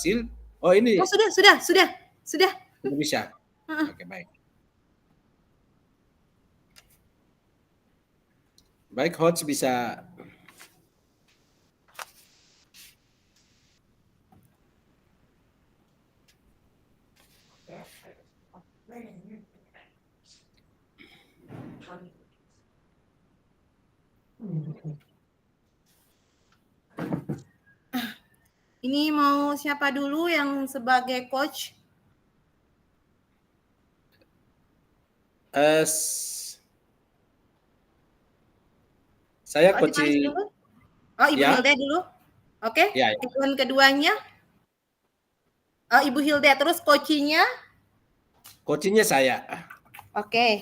berhasil. Oh ini. Oh sudah. Sudah bisa. Oke, baik. Baik, coach bisa. Ini mau siapa dulu yang sebagai coach? Saya coach. Dulu? Oh, Ibu Hilda dulu. Oke. Ya. Yang keduanya? Oh, Ibu Hilda, terus coachingnya? Coachingnya saya. Oke.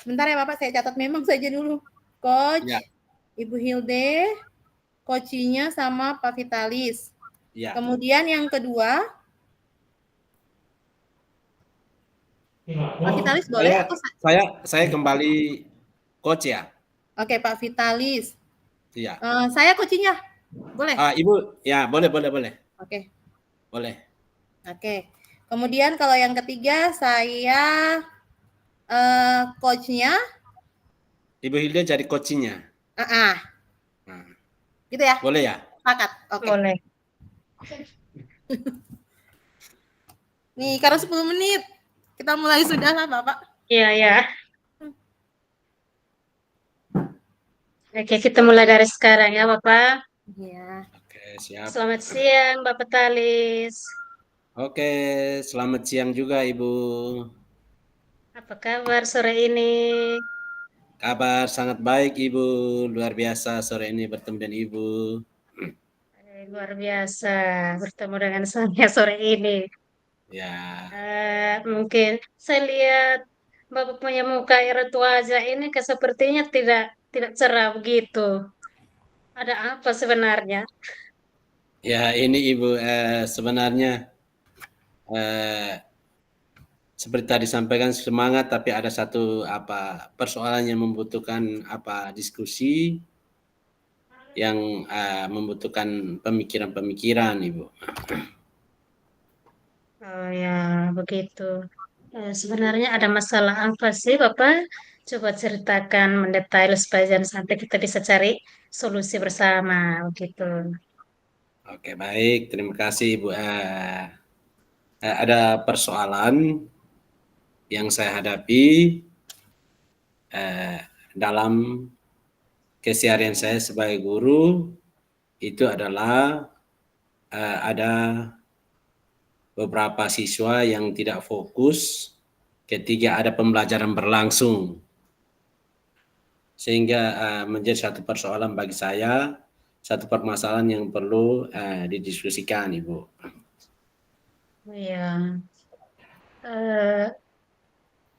Bentar ya Bapak, saya catat memang saja dulu. Coach, ya. Ibu Hilde, coachingnya sama Pak Vitalis. Ya. Kemudian yang kedua, Pak Vitalis boleh? Saya kembali coach ya. Oke, Pak Vitalis. Iya. Saya coachingnya, boleh? Ibu, ya boleh. Oke. Boleh. Oke. Kemudian kalau yang ketiga saya coachnya. Ibu Hilda jadi coachingnya. Gitu ya? Boleh ya? Sepakat. Oke. Boleh. Nih, karena 10 menit. Kita mulai sudah lah, Bapak. Iya. Oke, kita mulai dari sekarang ya, Bapak. Iya. Oke, siap. Selamat siang, Bapak Talis. Oke, selamat siang juga, Ibu. Apa kabar sore ini? Kabar sangat baik, Ibu. Luar biasa sore ini bertemu dengan Ibu. Luar biasa bertemu dengan saya sore ini. Ya. Mungkin saya lihat Bapak punya muka air wajah ini sepertinya tidak cerah begitu. Ada apa sebenarnya? Ya, ini Ibu sebenarnya seperti tadi disampaikan semangat, tapi ada satu persoalan yang membutuhkan diskusi yang membutuhkan pemikiran, Ibu. Oh ya, begitu. Sebenarnya ada masalah apa sih, Bapak? Coba ceritakan mendetail supaya jangan sampai kita bisa cari solusi bersama, begitu. Oke, baik. Terima kasih, Ibu. Ada persoalan yang saya hadapi dalam keseharian saya sebagai guru, itu adalah ada beberapa siswa yang tidak fokus ketika ada pembelajaran berlangsung, sehingga menjadi satu persoalan bagi saya, satu permasalahan yang perlu didiskusikan, Ibu. Iya.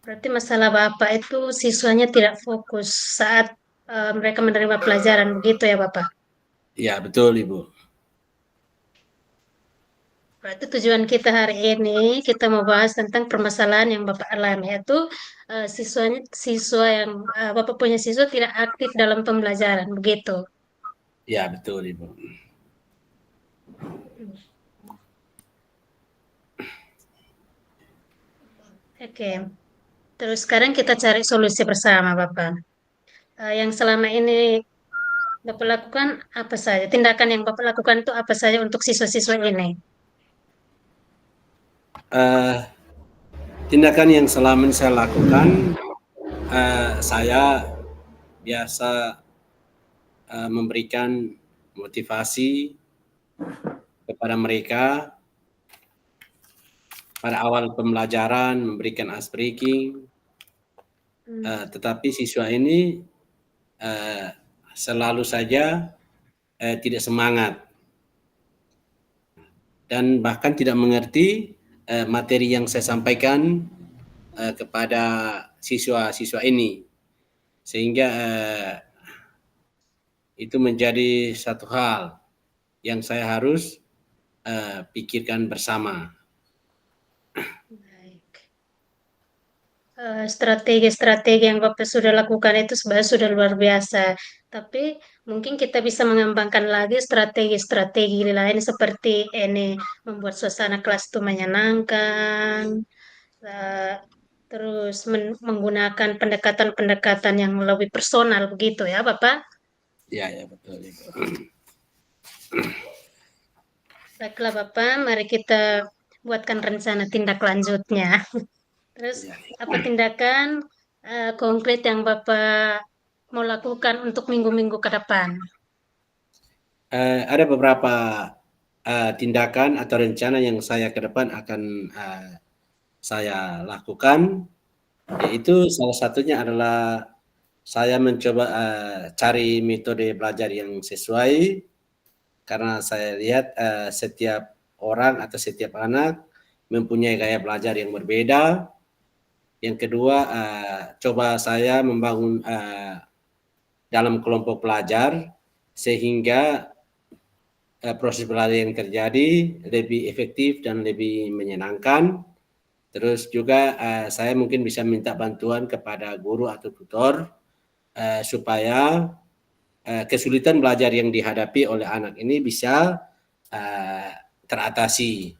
Berarti masalah Bapak itu siswanya tidak fokus saat mereka menerima pelajaran, begitu ya Bapak? Iya, betul, Ibu. Berarti tujuan kita hari ini, kita mau bahas tentang permasalahan yang Bapak alami, yaitu siswa yang Bapak punya siswa tidak aktif dalam pembelajaran, begitu? Iya, betul, Ibu. Oke. Terus sekarang kita cari solusi bersama, Bapak. Yang selama ini Bapak lakukan apa saja? Tindakan yang Bapak lakukan itu apa saja untuk siswa-siswa ini? Tindakan yang selama ini saya lakukan, saya biasa memberikan motivasi kepada mereka pada awal pembelajaran, memberikan ice breaking, tetapi siswa ini selalu saja tidak semangat dan bahkan tidak mengerti materi yang saya sampaikan kepada siswa-siswa ini, sehingga itu menjadi satu hal yang saya harus pikirkan bersama. Baik. strategi-strategi yang Bapak sudah lakukan itu sebenarnya sudah luar biasa. Tapi mungkin kita bisa mengembangkan lagi strategi-strategi lain seperti ini, membuat suasana kelas itu menyenangkan, terus menggunakan pendekatan-pendekatan yang lebih personal begitu ya, Bapak? Ya, ya betul Ibu. Baiklah Bapak, mari kita buatkan rencana tindak lanjutnya. Terus Ya. apa tindakan konkret yang Bapak mau lakukan untuk minggu-minggu ke depan? Ada beberapa tindakan atau rencana yang saya ke depan akan saya lakukan, yaitu salah satunya adalah saya mencoba cari metode belajar yang sesuai, karena saya lihat setiap orang atau setiap anak mempunyai gaya belajar yang berbeda. Yang kedua, coba saya membangun dalam kelompok pelajar sehingga proses belajar yang terjadi lebih efektif dan lebih menyenangkan. Terus juga saya mungkin bisa minta bantuan kepada guru atau tutor supaya kesulitan belajar yang dihadapi oleh anak ini bisa teratasi.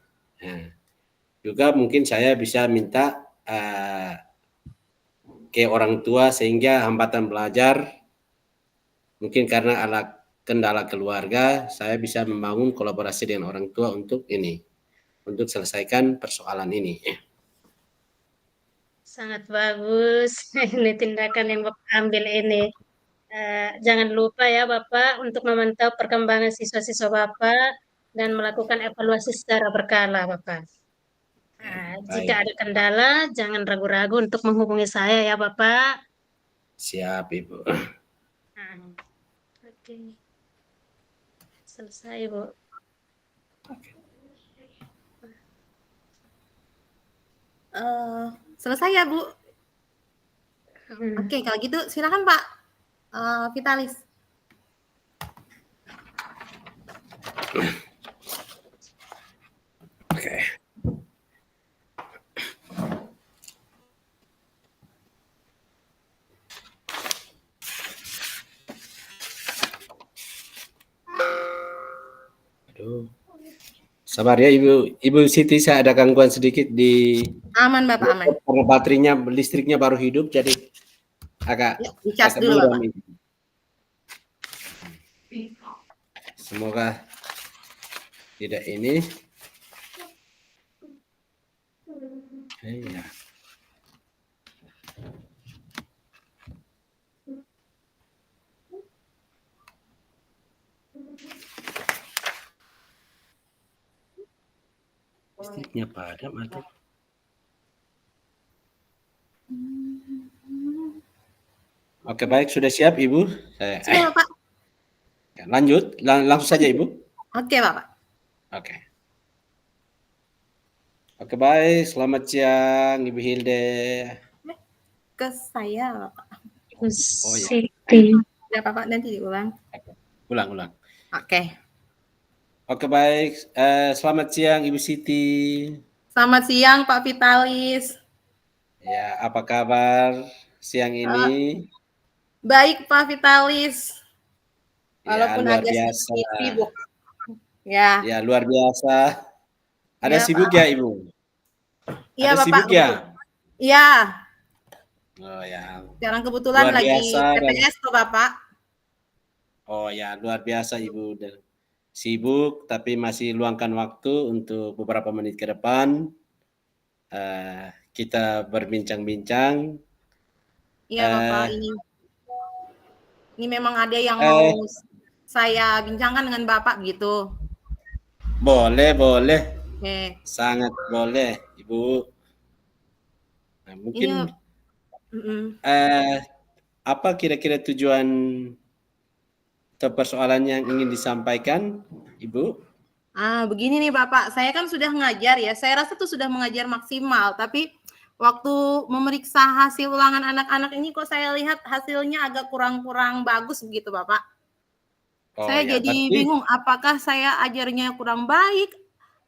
Juga mungkin saya bisa minta ke orang tua sehingga hambatan belajar mungkin karena kendala keluarga, saya bisa membangun kolaborasi dengan orang tua untuk selesaikan persoalan ini. Sangat bagus ini tindakan yang Bapak ambil ini. Jangan lupa ya Bapak untuk memantau perkembangan siswa-siswa Bapak dan melakukan evaluasi secara berkala Bapak. Jika Baik, ada kendala, jangan ragu-ragu untuk menghubungi saya ya Bapak. siap Ibu. Oke. Selesai Bu. Selesai ya Bu? Oke, kalau gitu silakan Pak Vitalis. Oke. Aduh. Sabar ya Ibu Siti, saya ada gangguan sedikit di Aman Bapak, aman. Karena baterainya, listriknya baru hidup, jadi agak dicas dulu mudah. Bapak. Semoga tidak ini. Iya. Listriknya padam atau? Oke, baik, sudah siap Ibu? Sudah Pak. Lanjut, langsung saja Ibu. Oke Bapak. Oke. Oke, baik, selamat siang Ibu Hilde. Ke saya Bapak. Oh ya. Siti. Ya Bapak, nanti diulang. Ulang. Oke. Oke, baik, selamat siang Ibu Siti. Selamat siang Pak Vitalis. Ya, apa kabar siang ini? Baik Pak Vitalis. Walaupun ya, luar agak biasa. sibuk. Ya. Ya, luar biasa. Ada Ya, sibuk Pak. ya Ibu? Iya Ada Bapak. sibuk ya? Iya. Oh ya. Sekarang kebetulan Luar lagi biasa PPS tuh Bapak. Oh ya, luar biasa Ibu. Sibuk tapi masih luangkan waktu untuk beberapa menit ke depan. Kita berbincang-bincang. Iya Bapak, ini memang ada yang mau saya bincangkan dengan Bapak gitu. Boleh. Oke. Sangat boleh, Ibu. Nah, mungkin apa kira-kira tujuan atau persoalan yang ingin disampaikan, Ibu? Begini nih Bapak, saya kan sudah ngajar ya. Saya rasa tuh sudah mengajar maksimal, tapi waktu memeriksa hasil ulangan anak-anak ini kok saya lihat hasilnya agak kurang-kurang bagus begitu Bapak. Saya ya, jadi bingung apakah saya ajarnya kurang baik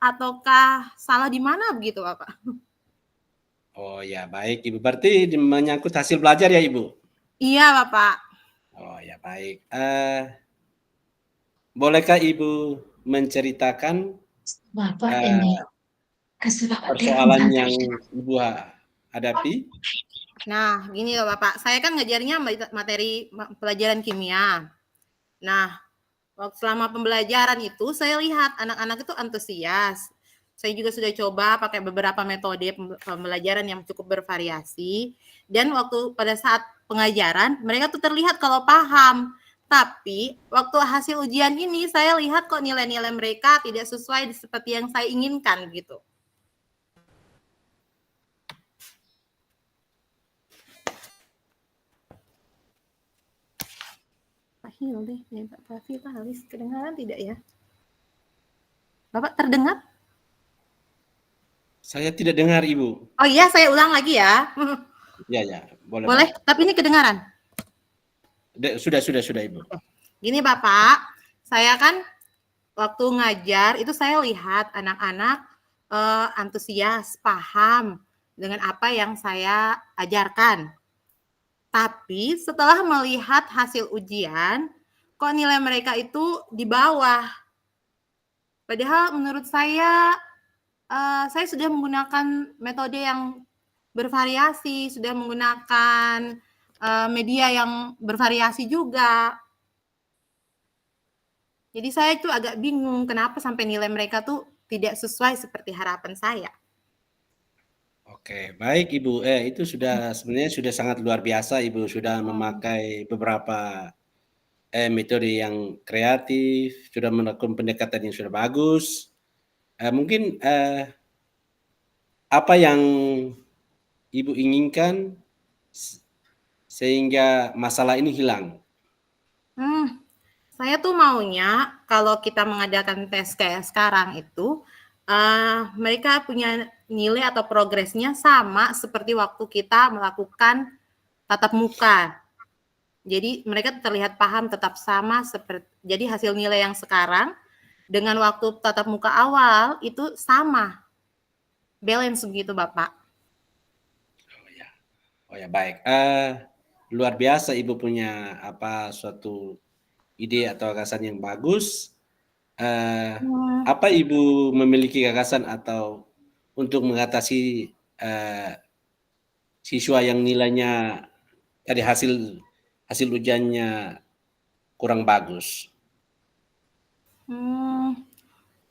ataukah salah di mana begitu Bapak. Oh ya, baik Ibu. Berarti menyangkut hasil belajar ya Ibu? Iya, Bapak. Oh ya, baik. Bolehkah Ibu menceritakan Bapak ini eh, kasih Bapak persoalan terima. yang Ibu hadapi? Nah, gini loh Bapak, saya kan ngajarnya materi pelajaran kimia. Nah, waktu selama pembelajaran itu saya lihat anak-anak itu antusias. Saya juga sudah coba pakai beberapa metode pembelajaran yang cukup bervariasi. Dan waktu pada saat pengajaran, mereka tuh terlihat kalau paham. Tapi waktu hasil ujian ini saya lihat kok nilai-nilai mereka tidak sesuai seperti yang saya inginkan gitu. Pak Hil deh, Pak Vitalis, kedengaran tidak ya? Bapak terdengar? Saya tidak dengar Ibu. Oh iya, saya ulang lagi ya. Ya, ya, boleh. Boleh, tapi ini kedengaran. Sudah Ibu. Gini Bapak, saya kan waktu ngajar itu saya lihat anak-anak antusias, paham dengan apa yang saya ajarkan. Tapi setelah melihat hasil ujian, kok nilai mereka itu di bawah. Padahal menurut saya sudah menggunakan metode yang bervariasi, sudah menggunakan media yang bervariasi juga. Jadi saya itu agak bingung kenapa sampai nilai mereka tuh tidak sesuai seperti harapan saya. Oke, baik Ibu. Itu sebenarnya sudah sangat luar biasa Ibu, sudah memakai beberapa metode yang kreatif, sudah melakukan pendekatan yang sudah bagus. Mungkin apa yang Ibu inginkan sehingga masalah ini hilang? Saya tuh maunya kalau kita mengadakan tes kayak sekarang itu, mereka punya nilai atau progresnya sama seperti waktu kita melakukan tatap muka. Jadi mereka terlihat paham tetap sama jadi hasil nilai yang sekarang dengan waktu tatap muka awal itu sama. Balance begitu, Bapak. Oh ya, baik. Luar biasa Ibu punya suatu ide atau gagasan yang bagus. Apa Ibu memiliki gagasan atau untuk mengatasi siswa yang nilainya dari hasil ujiannya kurang bagus?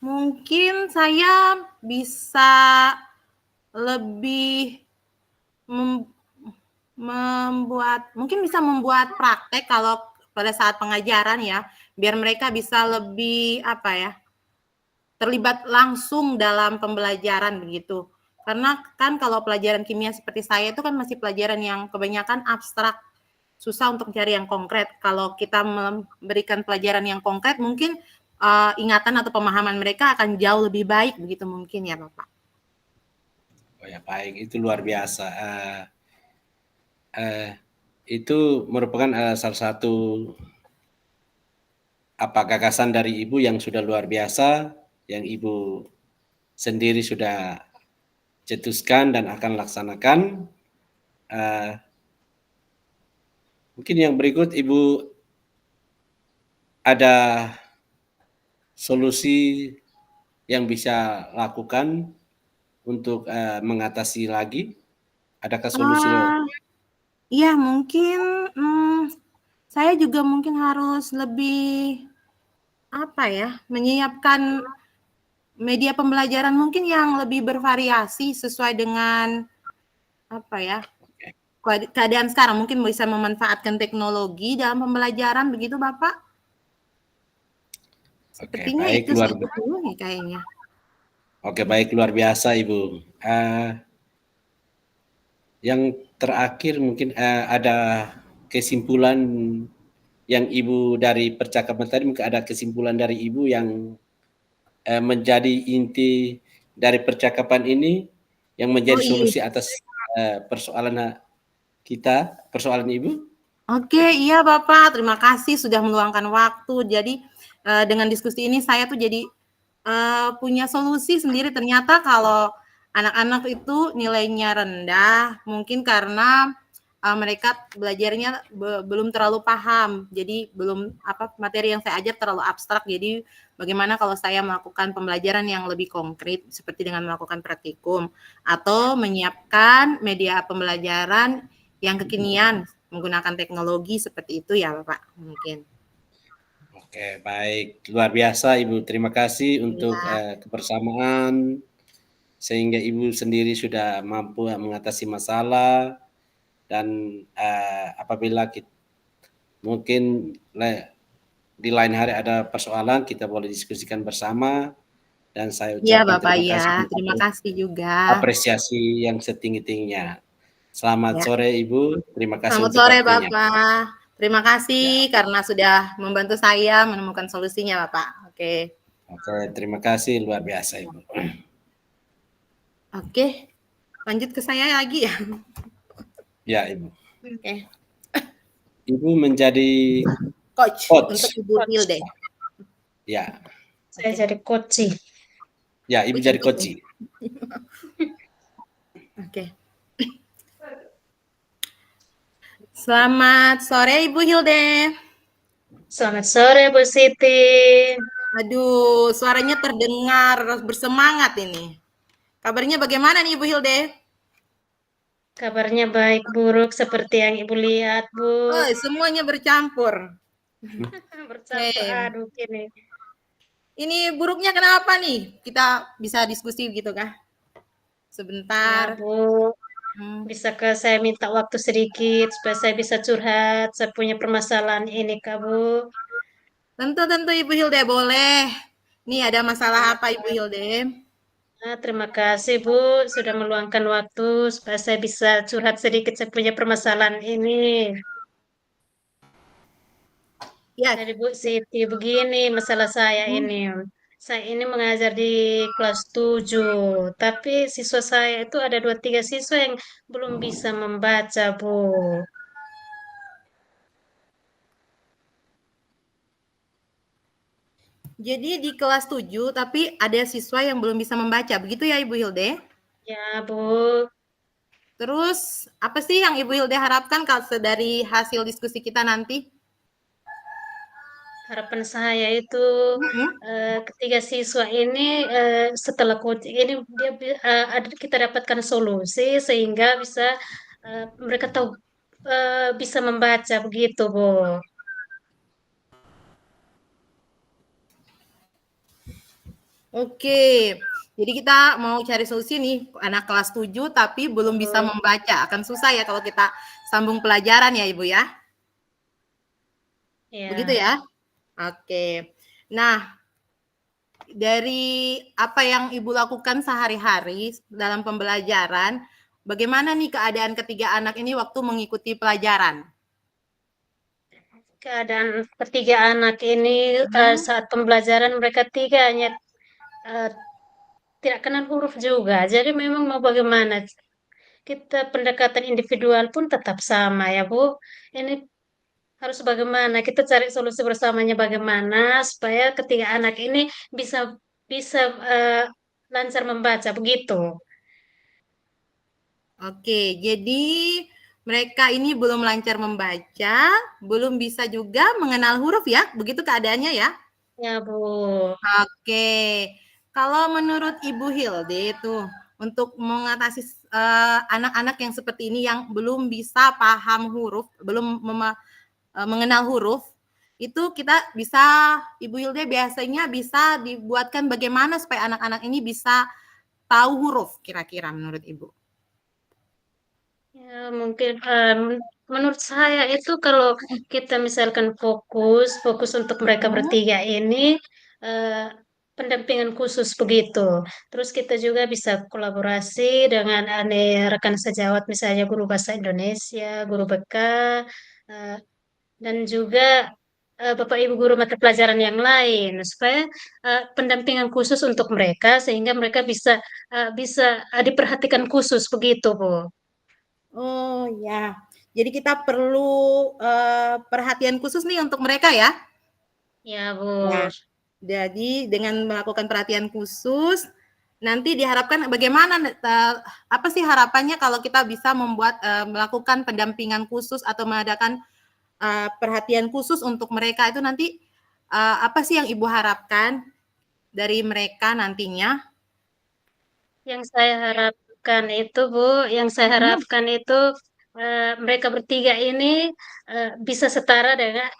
Mungkin saya bisa lebih membuat praktek kalau pada saat pengajaran ya, biar mereka bisa lebih terlibat langsung dalam pembelajaran begitu. Karena kan kalau pelajaran kimia seperti saya itu kan masih pelajaran yang kebanyakan abstrak, susah untuk cari yang konkret. Kalau kita memberikan pelajaran yang konkret, mungkin ingatan atau pemahaman mereka akan jauh lebih baik begitu mungkin ya Bapak. Oh ya, baik, itu luar biasa. Itu merupakan salah satu gagasan dari Ibu yang sudah luar biasa, yang Ibu sendiri sudah cetuskan dan akan laksanakan. Mungkin yang berikut Ibu ada solusi yang bisa lakukan untuk mengatasi lagi? Adakah solusi? Iya, mungkin saya juga mungkin harus lebih menyiapkan media pembelajaran mungkin yang lebih bervariasi sesuai dengan keadaan sekarang. Mungkin bisa memanfaatkan teknologi dalam pembelajaran begitu Bapak? Sepertinya baik, itu sih dulu kayaknya. Oke, baik, luar biasa Ibu. Yang terakhir mungkin ada kesimpulan yang Ibu dari percakapan tadi, mungkin ada kesimpulan dari Ibu yang menjadi inti dari percakapan ini yang menjadi solusi atas persoalan Ibu? Oke, iya Bapak, terima kasih sudah meluangkan waktu. Jadi dengan diskusi ini saya tuh jadi punya solusi sendiri. Ternyata kalau anak-anak itu nilainya rendah, mungkin karena mereka belajarnya belum terlalu paham, jadi belum materi yang saya ajar terlalu abstrak. Jadi bagaimana kalau saya melakukan pembelajaran yang lebih konkret seperti dengan melakukan praktikum atau menyiapkan media pembelajaran yang kekinian menggunakan teknologi seperti itu ya Bapak mungkin. Oke, baik. Luar biasa Ibu. Terima kasih untuk kebersamaan sehingga Ibu sendiri sudah mampu mengatasi masalah dan apabila mungkin di lain hari ada persoalan kita boleh diskusikan bersama dan saya Iya ucapkan Bapak, terima kasih terima kasih juga. apresiasi yang setinggi-tingginya. Selamat sore Ibu, terima kasih Selamat untuk sore waktunya. Bapak. Terima kasih karena sudah membantu saya menemukan solusinya Bapak. Oke. Oke, terima kasih luar biasa Ibu. Oke, lanjut ke saya lagi ya. Ya Ibu. Oke. Ibu menjadi Coach coach. untuk Ibu Hilde. Ya. Saya jadi coach. Ya, Ibu jadi coach. Oke. Selamat sore Ibu Hilde. Selamat sore Bu Siti. Aduh, suaranya terdengar bersemangat ini. Kabarnya bagaimana nih Ibu Hilde? Kabarnya baik buruk seperti yang Ibu lihat, Bu. Oh, semuanya bercampur. Bercampur aduk ini. Ini buruknya kenapa nih? Kita bisa diskusi gitu kah? Sebentar. Ya, Bu. Bisakah saya minta waktu sedikit supaya saya bisa curhat? Saya punya permasalahan ini, Kak, Bu. Tentu Ibu Hilde boleh. Nih ada masalah apa Ibu Hilde? Nah, terima kasih, Bu, sudah meluangkan waktu supaya saya bisa curhat sedikit. Saya punya permasalahan ini. Ya. Jadi Bu Siti, begini masalah saya ini. Saya ini mengajar di kelas 7, tapi siswa saya itu ada 2-3 siswa yang belum bisa membaca, Bu. Jadi di kelas 7 tapi ada siswa yang belum bisa membaca. Begitu ya Ibu Hilde? Ya, Bu. Terus apa sih yang Ibu Hilde harapkan dari hasil diskusi kita nanti? Harapan saya itu ketiga siswa ini setelah coaching ini kita dapatkan solusi sehingga bisa mereka tahu bisa membaca begitu, Bu. Oke. Jadi kita mau cari solusi nih, anak kelas 7 tapi belum bisa membaca. Akan susah ya kalau kita sambung pelajaran ya, Ibu ya? Ya. Begitu ya? Oke. Nah, dari apa yang Ibu lakukan sehari-hari dalam pembelajaran, bagaimana nih keadaan ketiga anak ini waktu mengikuti pelajaran? Keadaan ketiga anak ini saat pembelajaran mereka tiga hanya tidak kenal huruf juga. Jadi memang mau bagaimana? Kita pendekatan individual pun tetap sama ya, Bu. Ini harus bagaimana? Kita cari solusi bersamanya bagaimana supaya ketiga anak ini bisa bisa lancar membaca begitu. Oke, jadi mereka ini belum lancar membaca, belum bisa juga mengenal huruf ya, begitu keadaannya ya? Ya, Bu. Oke, kalau menurut Ibu Hilde itu untuk mengatasi anak-anak yang seperti ini yang belum bisa paham huruf, belum mengenal huruf, itu kita bisa, Ibu Hilde biasanya bisa dibuatkan bagaimana supaya anak-anak ini bisa tahu huruf kira-kira menurut Ibu? Ya, mungkin menurut saya itu kalau kita misalkan fokus untuk mereka bertiga ini eh, pendampingan khusus begitu. Terus kita juga bisa kolaborasi dengan rekan sejawat misalnya guru bahasa Indonesia, guru BK, eh, dan juga Bapak Ibu guru mata pelajaran yang lain supaya pendampingan khusus untuk mereka sehingga mereka bisa diperhatikan khusus begitu, Bu. Oh ya, jadi kita perlu perhatian khusus nih untuk mereka ya. Ya, Nah, Bu. jadi dengan melakukan perhatian khusus, nanti diharapkan bagaimana, apa sih harapannya kalau kita bisa melakukan pendampingan khusus atau mengadakan perhatian khusus untuk mereka itu nanti, apa sih yang Ibu harapkan dari mereka nantinya? Yang saya harapkan itu, Bu, mereka bertiga ini bisa setara dengan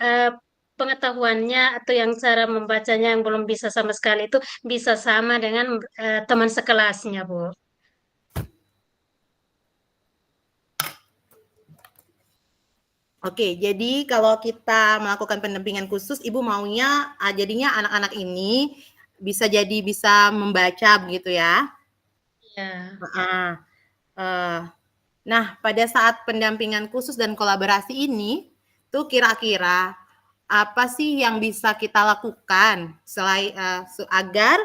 pengetahuannya atau yang cara membacanya yang belum bisa sama sekali itu bisa sama dengan teman sekelasnya, Bu. Oke, jadi kalau kita melakukan pendampingan khusus, Ibu maunya jadinya anak-anak ini bisa membaca begitu ya? Ya. Heeh. Nah, pada saat pendampingan khusus dan kolaborasi ini, tuh kira-kira apa sih yang bisa kita lakukan agar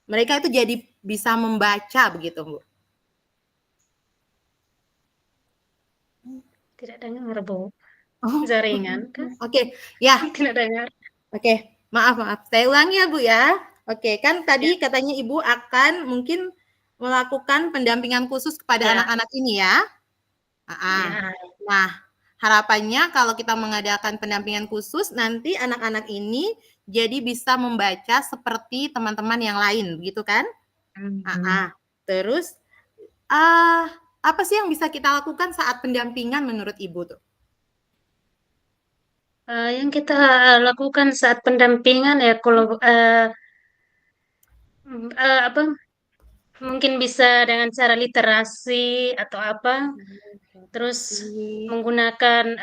mereka itu jadi bisa membaca begitu, Bu? Tidak dengar, Bu. Oh, Jaringan kah? oke, ya. Tidak dengar. Oke, maaf. Saya ulangi ya, Bu ya. Oke, kan Ya, tadi katanya Ibu akan mungkin melakukan pendampingan khusus kepada ya, anak-anak ini ya. ya. Nah, harapannya kalau kita mengadakan pendampingan khusus, nanti anak-anak ini jadi bisa membaca seperti teman-teman yang lain, begitu kan? Terus, apa sih yang bisa kita lakukan saat pendampingan menurut Ibu tuh? Yang kita lakukan saat pendampingan ya kalau apa mungkin bisa dengan cara literasi atau apa, terus menggunakan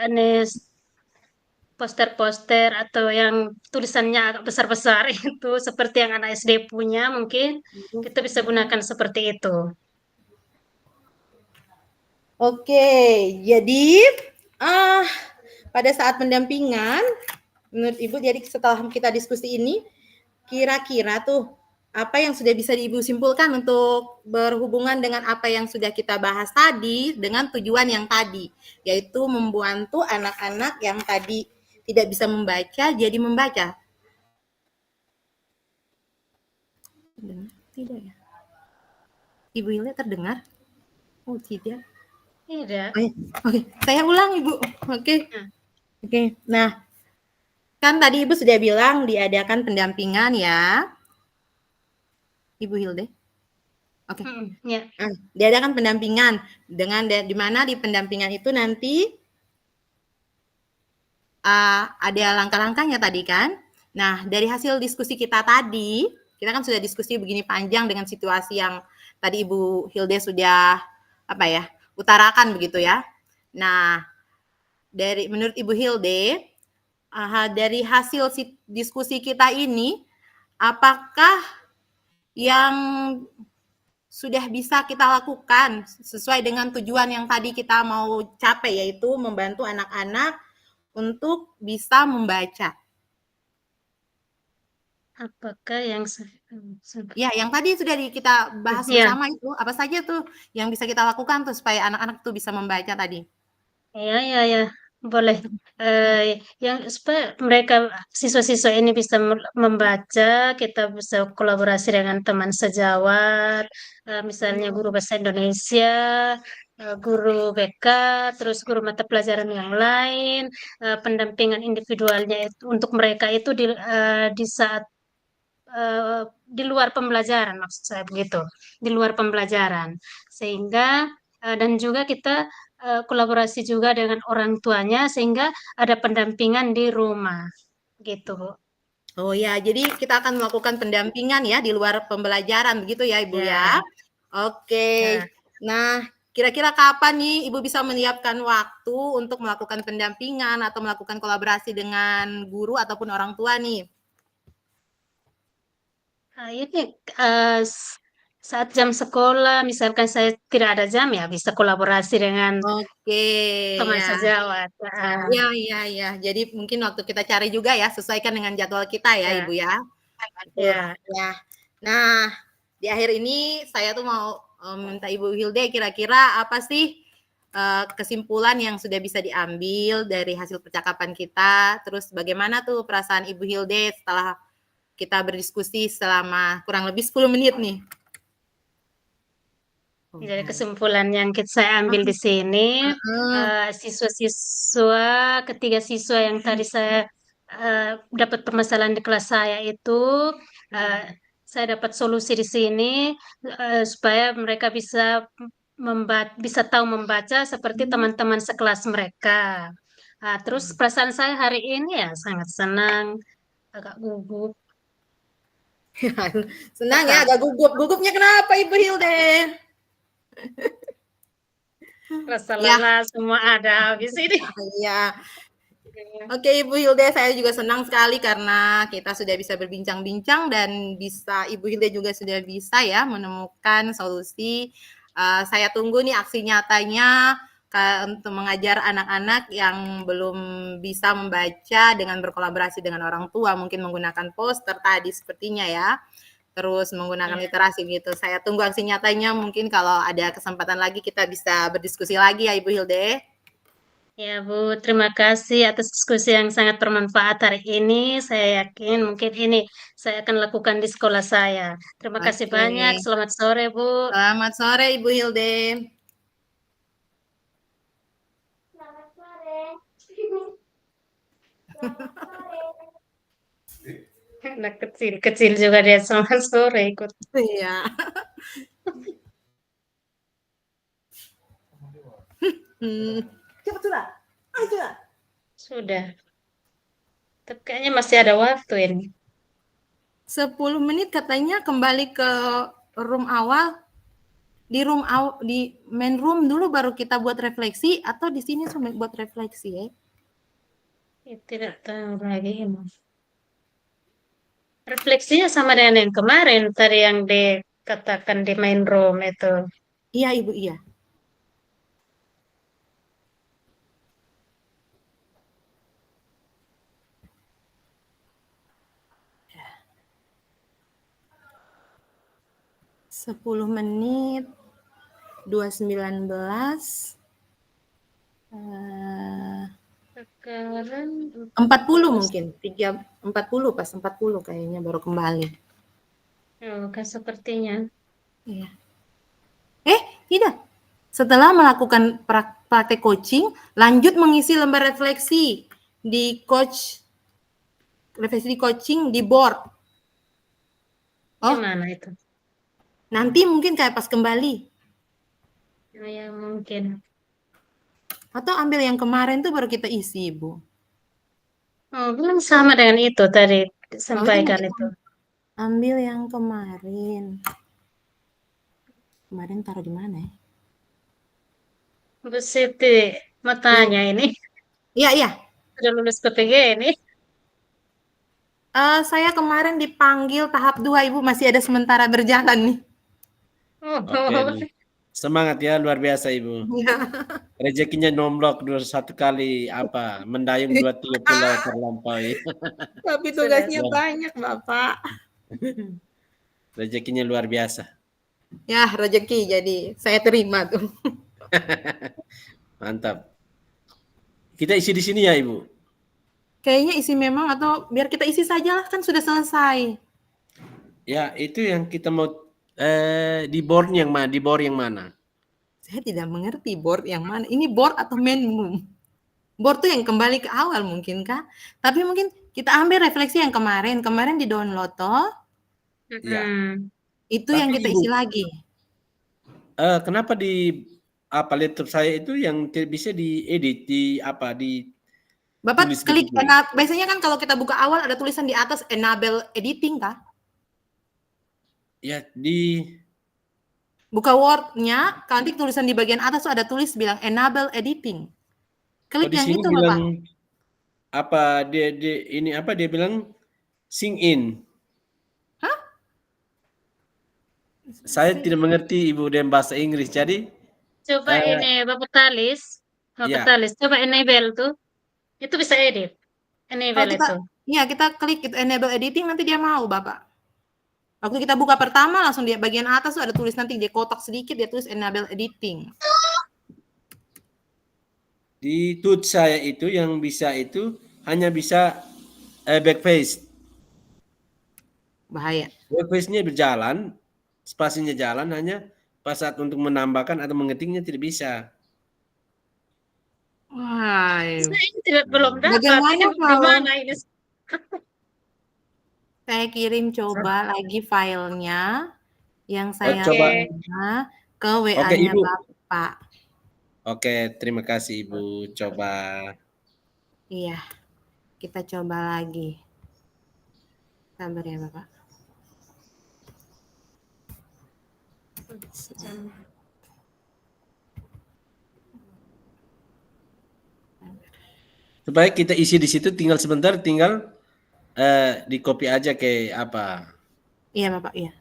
poster-poster atau yang tulisannya agak besar-besar itu seperti yang anak SD punya, mungkin kita bisa gunakan seperti itu. Oke, jadi pada saat pendampingan, menurut Ibu, jadi setelah kita diskusi ini, kira-kira tuh apa yang sudah bisa Ibu simpulkan untuk berhubungan dengan apa yang sudah kita bahas tadi dengan tujuan yang tadi, yaitu membantu anak-anak yang tadi tidak bisa membaca jadi membaca. Tidak ya? Ibu Hilda terdengar? Oh, tidak. Tidak. Oke, saya ulang Ibu. Oke. Nah. Oke. Nah, kan tadi Ibu sudah bilang diadakan pendampingan ya, Ibu Hilde. Oke. Ya. Diadakan pendampingan dengan di mana di pendampingan itu nanti ada langkah-langkahnya tadi kan. Nah, dari hasil diskusi kita tadi, kita kan sudah diskusi begini panjang dengan situasi yang tadi Ibu Hilde sudah utarakan begitu ya. Nah, menurut Ibu Hilde, dari hasil diskusi kita ini, apakah yang sudah bisa kita lakukan sesuai dengan tujuan yang tadi kita mau capai, yaitu membantu anak-anak untuk bisa membaca? Apakah yang ya yang tadi sudah kita bahas bersama itu, apa saja tuh yang bisa kita lakukan tuh supaya anak-anak tuh bisa membaca tadi? Ya, boleh. Yang supaya siswa-siswa ini bisa membaca, kita bisa kolaborasi dengan teman sejawat, misalnya guru bahasa Indonesia, guru BK, terus guru mata pelajaran yang lain, pendampingan individualnya untuk mereka itu di saat di luar pembelajaran, maksud saya begitu, di luar pembelajaran, sehingga dan juga kita kolaborasi juga dengan orang tuanya sehingga ada pendampingan di rumah gitu, Bu. Oh ya, jadi kita akan melakukan pendampingan ya di luar pembelajaran begitu ya Ibu ya. Oke. Nah, kira-kira kapan nih Ibu bisa menyiapkan waktu untuk melakukan pendampingan atau melakukan kolaborasi dengan guru ataupun orang tua nih? Ini saat jam sekolah, misalkan saya tidak ada jam ya bisa kolaborasi dengan teman sejawat. Ya. Jadi mungkin waktu kita cari juga ya, sesuaikan dengan jadwal kita ya, Ibu ya. Ya. Nah, di akhir ini saya tuh mau minta Ibu Hilde kira-kira apa sih kesimpulan yang sudah bisa diambil dari hasil percakapan kita, terus bagaimana tuh perasaan Ibu Hilde setelah kita berdiskusi selama kurang lebih 10 menit nih. Jadi kesimpulan yang saya ambil di sini, siswa-siswa, ketiga siswa yang tadi saya dapat permasalahan di kelas saya itu, saya dapat solusi di sini supaya mereka bisa bisa tahu membaca seperti teman-teman sekelas mereka. Terus perasaan saya hari ini ya sangat senang, agak gugup. Senang ya, agak gugup. Gugupnya kenapa Ibu Hilde? Rasa Ya. lelah semua ada habis ini. Iya. Oke Ibu Hilde, saya juga senang sekali karena kita sudah bisa berbincang-bincang dan bisa Ibu Hilde juga sudah bisa ya menemukan solusi. Saya tunggu nih aksi nyatanya untuk mengajar anak-anak yang belum bisa membaca dengan berkolaborasi dengan orang tua, mungkin menggunakan poster tadi sepertinya ya. Terus menggunakan literasi gitu. Saya tunggu aksi nyatanya, mungkin kalau ada kesempatan lagi kita bisa berdiskusi lagi ya Ibu Hilde. Ya Bu, terima kasih atas diskusi yang sangat bermanfaat hari ini. Saya yakin mungkin ini saya akan lakukan di sekolah saya. Terima kasih banyak. Selamat sore Bu. Selamat sore Ibu Hilde. Selamat sore. Anak kecil juga dia selamat sore ikut. Iya. Cepat sudah. Ayo. Sudah. Tapi kayaknya masih ada waktu ini. 10 menit katanya kembali ke room awal. Di main room dulu baru kita buat refleksi atau di sini cuma buat refleksi ya? Tidak tahu lagi. Refleksinya sama dengan yang kemarin tadi yang dikatakan di main room itu. Iya Ibu, iya. Ya. 10 menit 2.19 Sekarang 40 mungkin 40 pas 40 kayaknya baru kembali. kan sepertinya. Iya. Tidak. Setelah melakukan praktek coaching, lanjut mengisi lembar refleksi di coaching di board. Gimana itu? Nanti mungkin kayak pas kembali. Ya mungkin. Atau ambil yang kemarin tuh baru kita isi, Bu. Oh, belum sama dengan itu tadi sampaikan itu. Ambil yang kemarin. Kemarin taruh di mana ya? Bu Siti, mau tanya ini. Iya. Sudah lulus PPG ini? Saya kemarin dipanggil tahap 2, Ibu. Masih ada sementara berjalan nih. Oke. Semangat ya, luar biasa Ibu. Rezekinya nomblok 21 kali mendayung 23 pulau terlampaui. Tapi tugasnya banyak, Bapak. Rezekinya luar biasa. Ya, rezeki jadi saya terima tuh. Mantap. Kita isi di sini ya, Ibu? Kayaknya isi memang atau biar kita isi saja lah, kan sudah selesai. Ya, itu yang kita mau di board yang mana? Saya tidak mengerti board yang mana. Ini board atau main room? Board tuh yang kembali ke awal mungkin kah? Tapi mungkin kita ambil refleksi yang kemarin. Kemarin di-download toh. Ya. Itu yang kita isi lagi. Kenapa di laptop saya itu yang bisa diedit di Bapak klik biasanya kan kalau kita buka awal ada tulisan di atas enable editing kah? Ya, buka Word-nya, nanti tulisan di bagian atas tuh ada tulis bilang enable editing. Klik yang itu, bilang, Bapak. Dia bilang sync in. Hah? Saya tidak mengerti Ibu dan bahasa Inggris, jadi coba ini Bapak Talis, coba enable tuh. Itu bisa edit. Enable itu. Iya, kita klik itu enable editing nanti dia mau, Bapak. Waktu kita buka pertama langsung di bagian atas tuh ada tulis nanti di kotak sedikit dia tulis enable editing. Di tools saya itu yang bisa itu hanya bisa backface. bahaya. Workspace-nya berjalan, spasinya jalan, hanya pas saat untuk menambahkan atau mengetiknya tidak bisa. Wah, Saya ini belum dapat. bagaimana Ini kalau gimana ini? saya kirim coba lagi filenya yang Oh, saya coba. Oke. punya ke Oke, WA-nya Ibu. Bapak. Oke, terima kasih Ibu. Coba. Iya, kita coba lagi. Sabar ya Bapak. Supaya kita isi di situ tinggal sebentar, tinggal di copy aja ke apa. Iya Bapak, iya.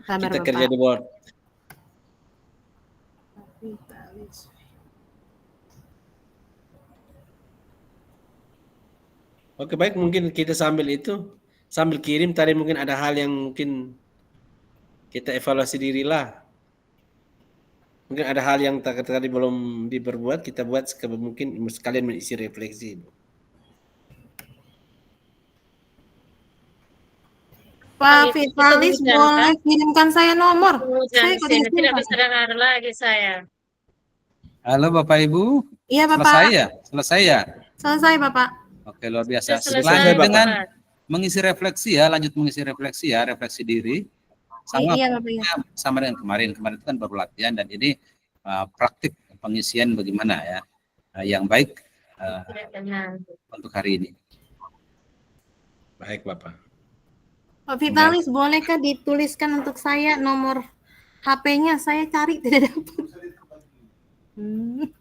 Sabar Kita Bapak. kerja di Word. Oke, baik, mungkin kita sambil kirim tadi mungkin ada hal yang mungkin kita evaluasi dirilah. Mungkin ada hal yang tadi belum diperbuat, kita buat mungkin sekalian mengisi refleksi. Pak Itu Vitalis hujan, boleh Kak. kirimkan saya nomor. Hujan Saya di kok sini. tidak Tidak simpan. bisa dengar lagi saya. Halo Bapak Ibu, Iya Bapak, selesai ya? Selesai ya? selesai Bapak. Oke, luar Sudah biasa. selesai, Lanjut Bapak. dengan Bapak. mengisi refleksi ya, refleksi diri. Sama Iya Bapak, iya. sama dengan kemarin. Kemarin itu kan baru latihan dan ini praktik pengisian bagaimana ya yang baik Tidak dengar. untuk hari ini. Baik, Bapak. Pak Vitalis, bolehkah dituliskan untuk saya nomor HP-nya? Saya cari tidak dapat.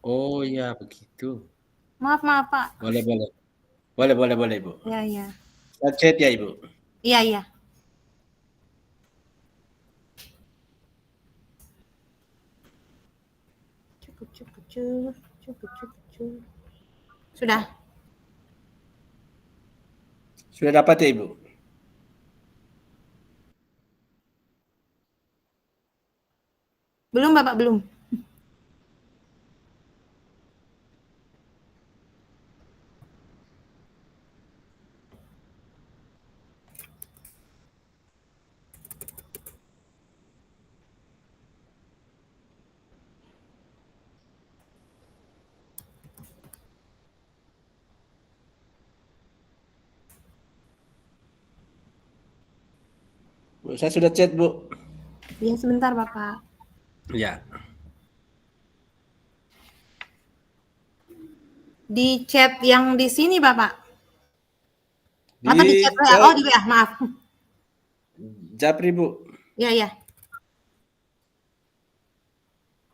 Oh ya, begitu. Maaf Pak. Boleh, Ibu. Iya, iya. Chat ya, Ibu. Iya, iya. Cukup. Sudah. Sudah dapat ya, Ibu? Belum Bapak, belum. Saya sudah chat, Bu. Iya, sebentar Bapak. Ya. Di chat yang di sini Bapak. Atau di chat WA? chat Oh, di WA, maaf. Japri, Bu. Iya, iya.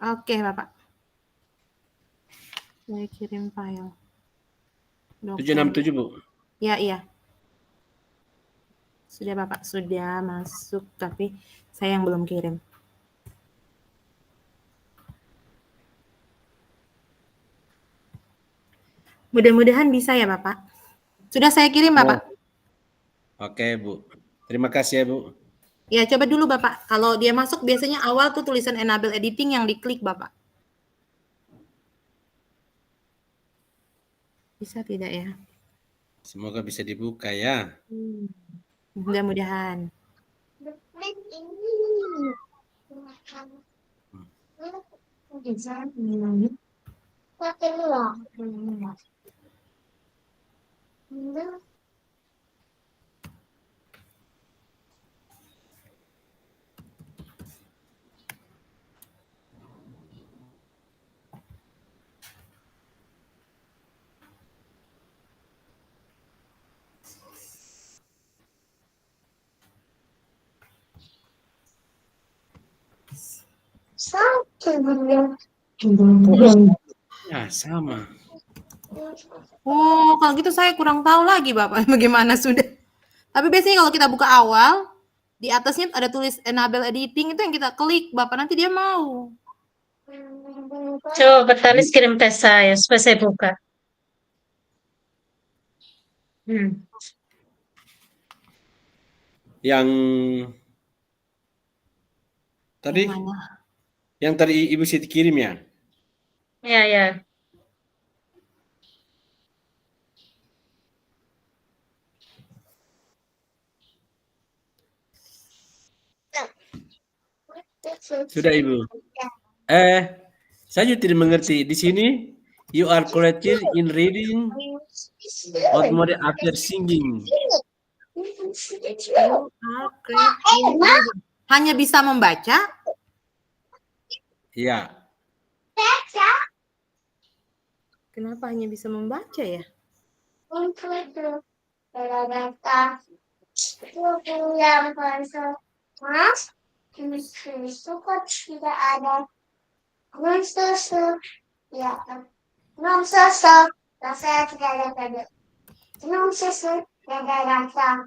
Oke, Bapak. Saya kirim file. 767, Bu. Iya, iya. Sudah Bapak, sudah masuk, tapi saya yang belum kirim. Mudah-mudahan bisa ya Bapak. Sudah saya kirim Bapak. Oke, Bu. Terima kasih ya, Bu. Ya, coba dulu Bapak. Kalau dia masuk biasanya awal tuh tulisan enable editing yang diklik Bapak. Bisa tidak ya? Semoga bisa dibuka ya. Mudah-mudahan. Ya, sama. Oh, kalau gitu saya kurang tahu lagi Bapak bagaimana sudah. Tapi biasanya kalau kita buka awal, di atasnya ada tulis enable editing, itu yang kita klik Bapak, nanti dia mau. Coba Vitalis kirim tes saya supaya saya buka. Yang tadi, Yang mana? yang tadi Ibu Siti kirim ya? Ya, ya. Sudah Ibu. Saya tidak mengerti. Di sini you are corrected in reading what more after singing. Hanya bisa membaca? Ya. Kenapa hanya bisa membaca ya? Tidak ada ya, rasanya tidak ada tidak ada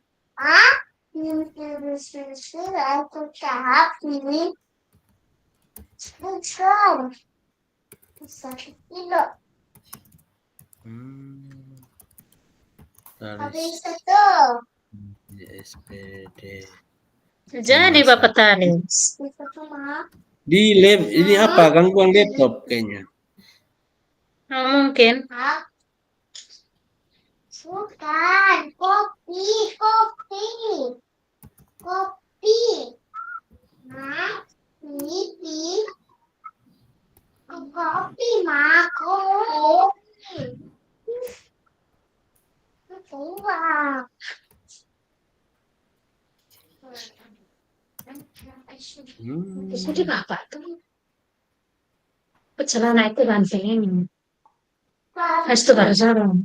rasa. Aku tahap ini sakit tidak. Habis itu. SPD. Jadi Bapak tadi. Di lab ini apa? Gangguan laptop kayaknya. Oh, mungkin. Bukan, kopi. Nah, pipi. Kopi, Mak. Kopi. Wah. Jadi Bapak tuh celana itu ranting ini. Harus tuh sarung.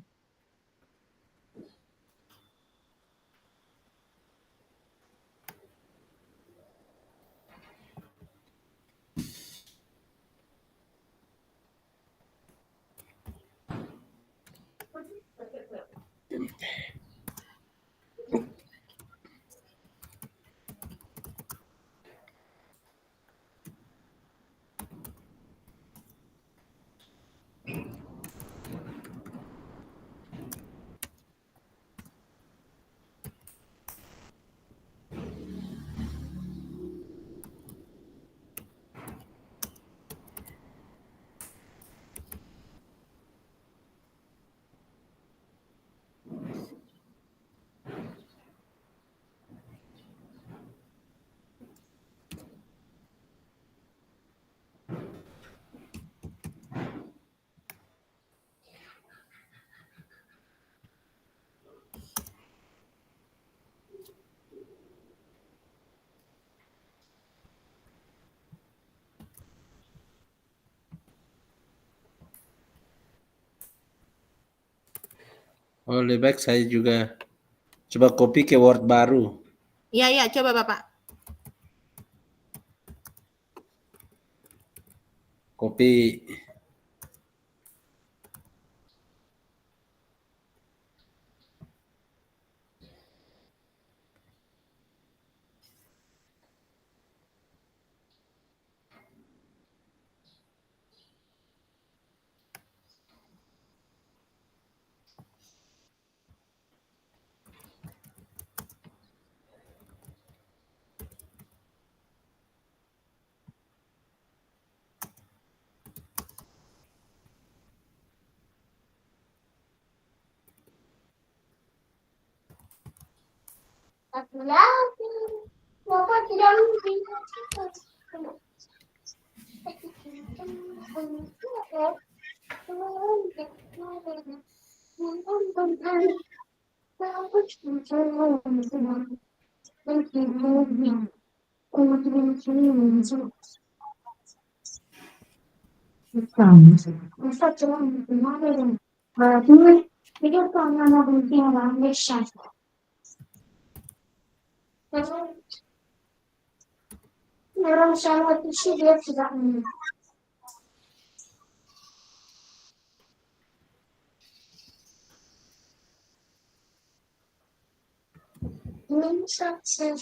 Oh, lebih baik saya juga coba copy ke Word baru. Iya, coba Bapak. Copy. Satu lagi. Bapak tidak mungkin. Orang sama itu dia tidak sukses.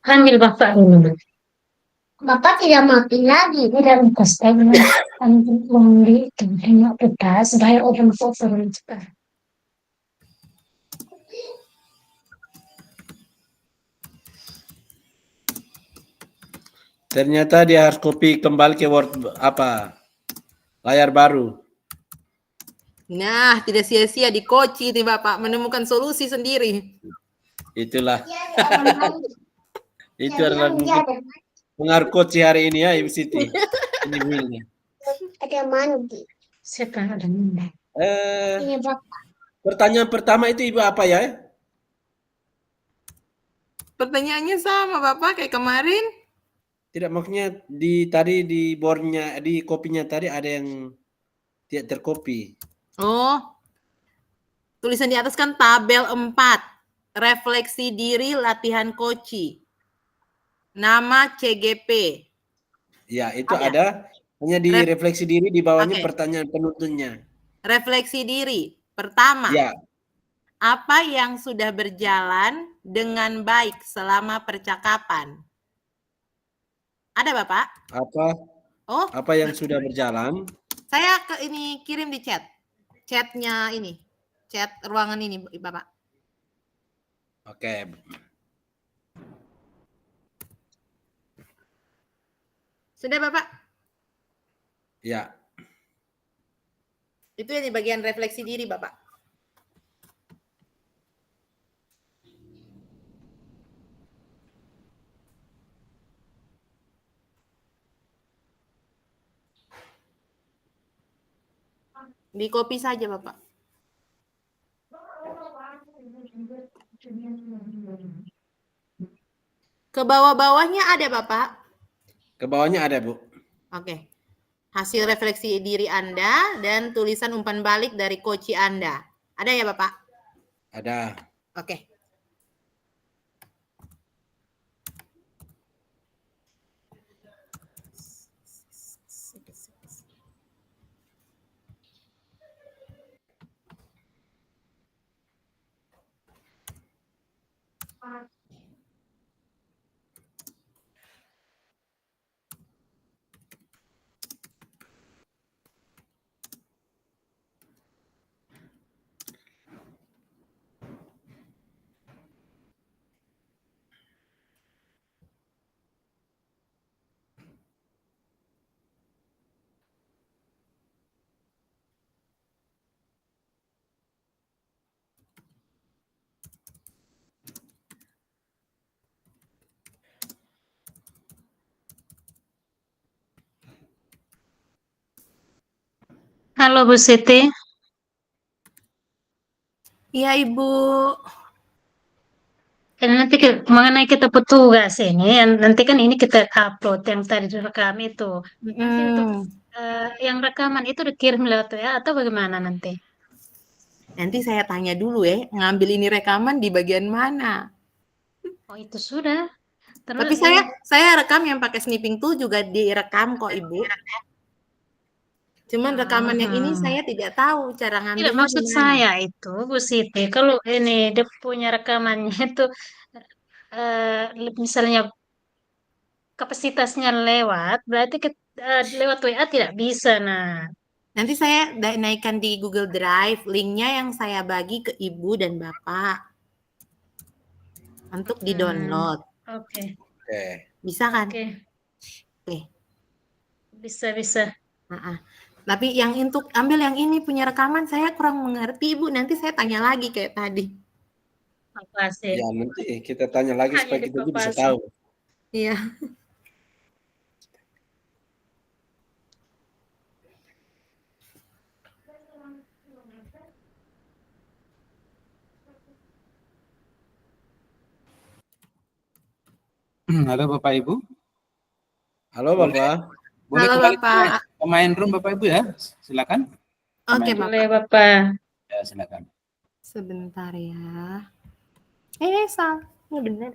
Panggil Bapak dulu. Bapak tidak mati lagi. Tidak lepas tangan. Ambil uang di itu. Tengok kertas. Bayar orang foto cepat. Ternyata dia harus copy kembali ke Word apa? layar baru. Nah, tidak sia-sia di Koci nih Bapak menemukan solusi sendiri. Itulah, Iya, ada mandi. itu Saya adalah bilang dia mungkin ada mandi. pengaruh coach hari ini ya, Ibu Siti. Ini Willnya. Ada mandi. Siapa yang ada ini? Ini Bapak. Pertanyaan pertama itu Ibu apa ya? Pertanyaannya sama Bapak kayak kemarin. Tidak, maksudnya tadi di boardnya, di kopinya tadi ada yang tidak tercopy. Oh, tulisan di atas kan tabel 4. Refleksi diri latihan Koci. Nama CGP. Ya, itu Ada? ada. Hanya di Ref- refleksi diri, di bawahnya Oke. pertanyaan penuntunnya. Refleksi diri. Pertama, Ya, apa yang sudah berjalan dengan baik selama percakapan? Ada Bapak? apa Oh, yang sudah berjalan? saya ini kirim di chat. Chatnya ini. Chat ruangan ini Bapak. Oke. Sudah Bapak? Ya, Itu yang di bagian refleksi diri Bapak. Di copy saja Bapak. Ke bawah-bawahnya ada Bapak. ke bawahnya ada, Bu. Oke. Hasil refleksi diri Anda dan tulisan umpan balik dari koci Anda. Ada ya Bapak? Ada. Oke. Halo Bu Siti, Iya Ibu. nanti mengenai kita petugas ini, nanti kan ini kita upload yang tadi direkam itu. Nanti untuk yang rekaman itu dikirim lewat WA atau bagaimana nanti? Nanti saya tanya dulu ya, ngambil ini rekaman di bagian mana. Oh itu sudah. Terus Tapi saya rekam yang pakai snipping tool juga direkam kok Ibu. Cuman rekaman yang ini saya tidak tahu cara tidak, ngambilnya maksud gimana. saya itu Bu Siti, kalau ini dia punya rekamannya itu misalnya kapasitasnya lewat, berarti lewat WA tidak bisa. Nah, Nanti saya naikkan di Google Drive, linknya yang saya bagi ke Ibu dan Bapak untuk di-download. oke, Oke. Bisa kan? oke, Oke. bisa. Nah, tapi yang untuk ambil yang ini punya rekaman saya kurang mengerti Ibu. Nanti saya tanya lagi kayak tadi. Apa sih? Ya, nanti kita tanya lagi Hanya supaya kita juga bisa dipapasi. tahu. Iya. Halo Bapak Ibu. Halo, Bapak. Boleh Halo kembali Bapak. ke main room Bapak Ibu ya. Silakan. Oke Main room. Boleh Bapak. Bapak. Ya, silakan. Sebentar ya. Salah. Ini benar.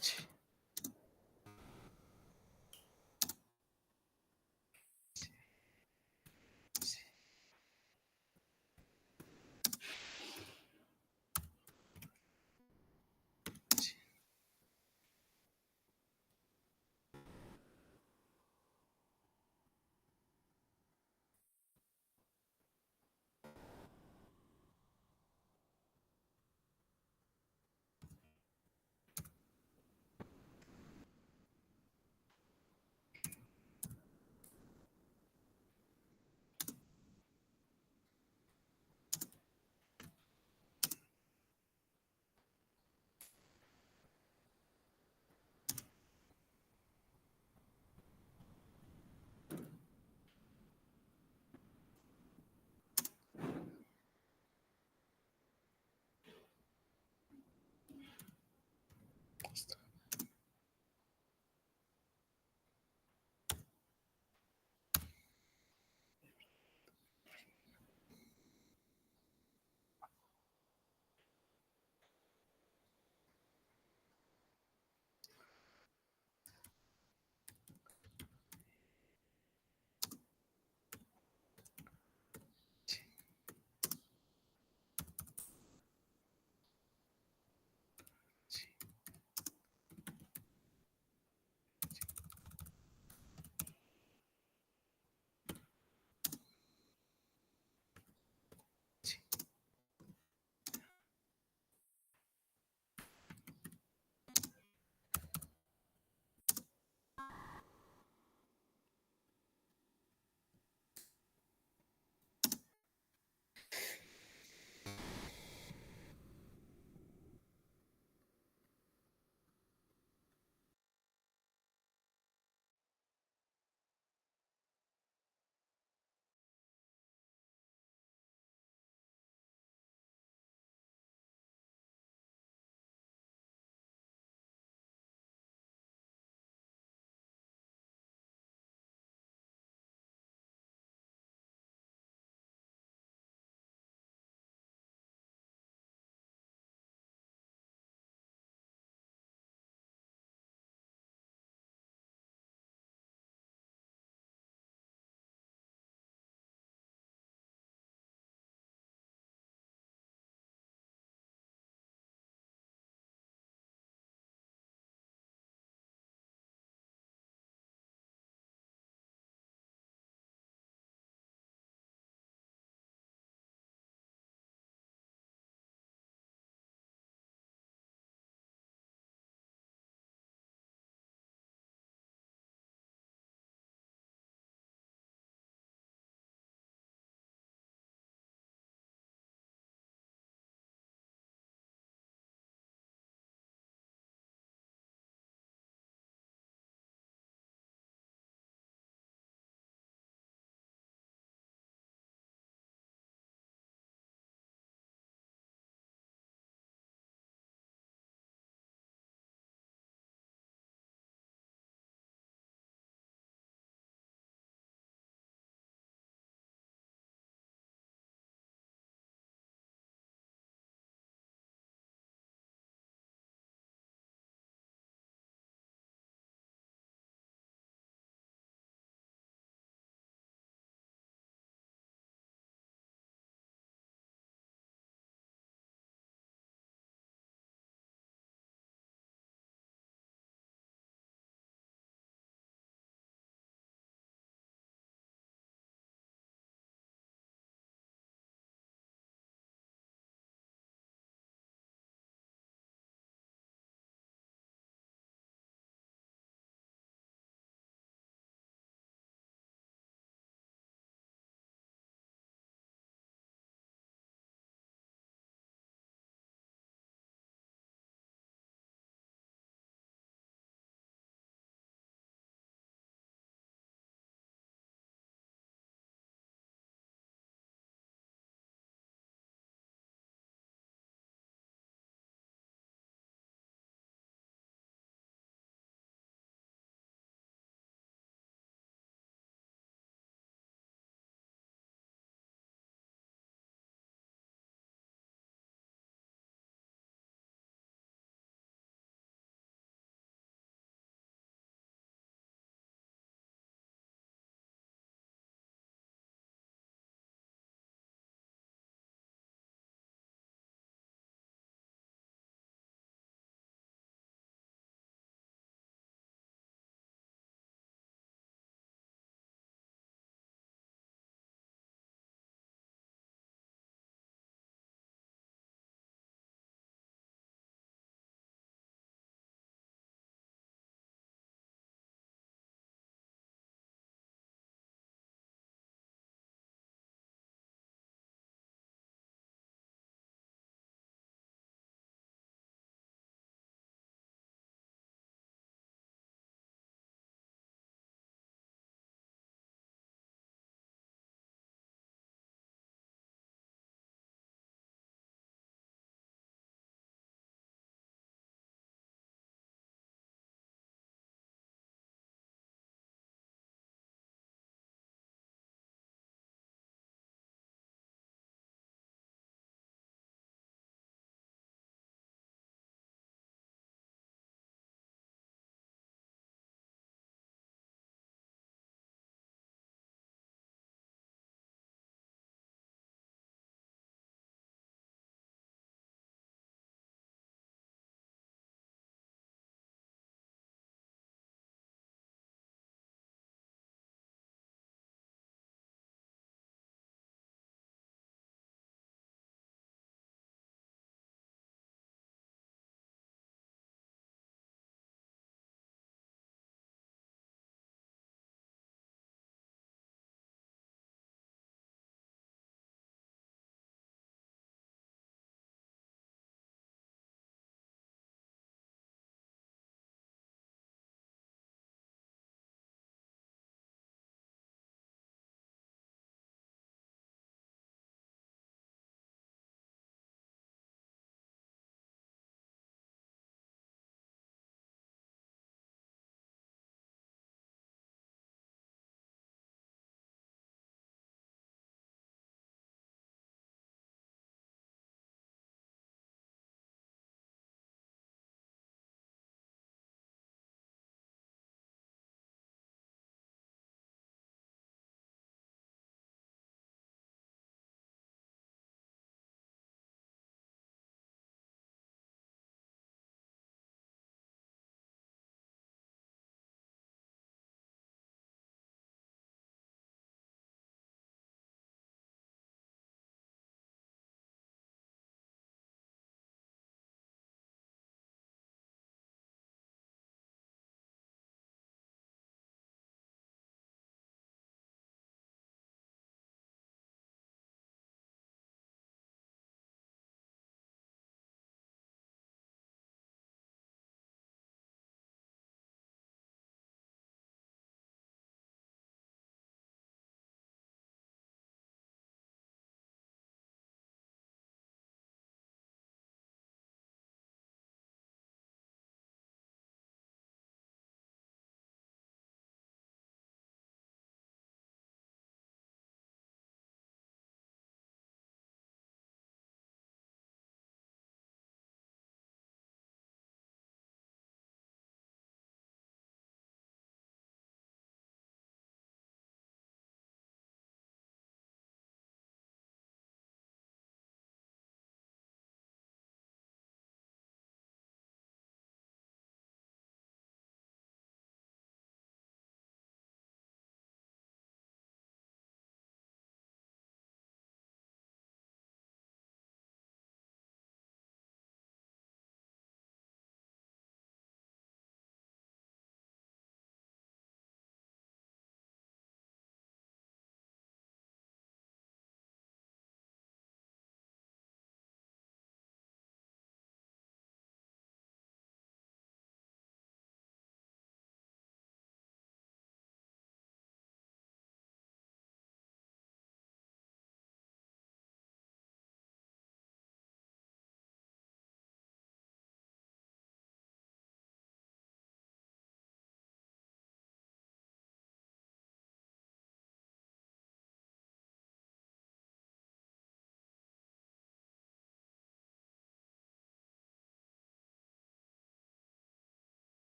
kasih.